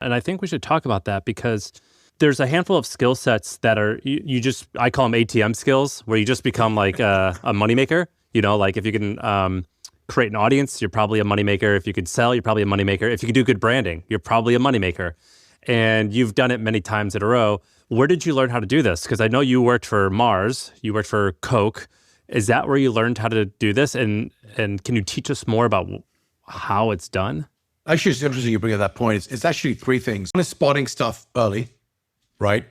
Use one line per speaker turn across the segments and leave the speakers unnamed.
And I think we should talk about that because there's a handful of skill sets that are, I call them ATM skills, where you just become like a moneymaker. Like if you can create an audience, you're probably a moneymaker. If you could sell, you're probably a moneymaker. If you could do good branding, you're probably a moneymaker. And you've done it many times in a row. Where did you learn how to do this? Because I know you worked for Mars, you worked for Coke. Is that where you learned how to do this? And can you teach us more about how it's done?
Actually, it's interesting you bring up that point. It's actually three things. One is spotting stuff early, right?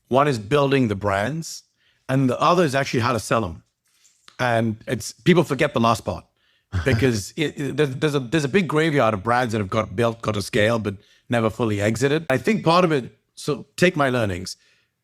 One is building the brands, and the other is actually how to sell them. And people forget the last part because there's a big graveyard of brands that have got built, got to scale, but never fully exited. I think part of it, so take my learnings.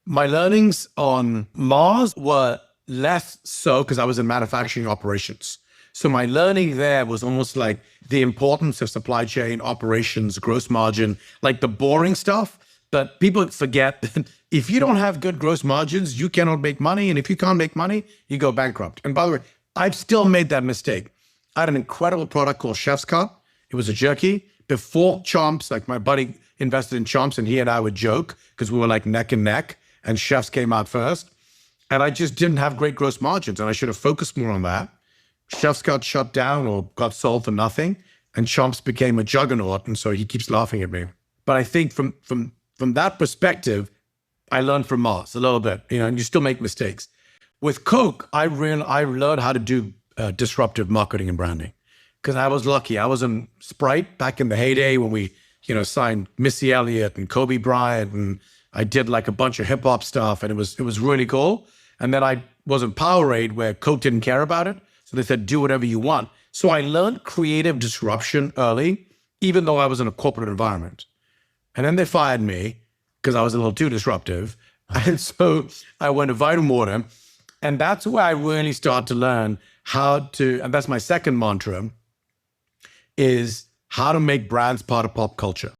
My learnings on Mars were less so because I was in manufacturing operations. So my learning there was almost like the importance of supply chain operations, gross margin, like the boring stuff. But people forget that if you don't have good gross margins, you cannot make money. And if you can't make money, you go bankrupt. And by the way, I've still made that mistake. I had an incredible product called Chef's Cut. It was a jerky. Before Chomps, like my buddy invested in Chomps and he and I would joke because we were like neck and neck and Chef's came out first. And I just didn't have great gross margins and I should have focused more on that. Chef's got shut down or got sold for nothing, and Chomps became a juggernaut, and so he keeps laughing at me. But I think from that perspective, I learned from Mars a little bit, and you still make mistakes. With Coke, I learned how to do disruptive marketing and branding because I was lucky. I was in Sprite back in the heyday when we, signed Missy Elliott and Kobe Bryant, and I did like a bunch of hip hop stuff, and it was really cool. And then I was in Powerade where Coke didn't care about it. So they said, do whatever you want. So I learned creative disruption early, even though I was in a corporate environment. And then they fired me because I was a little too disruptive. And so I went to Vitamin, and that's where I really started to learn how to, and that's my second mantra, is how to make brands part of pop culture.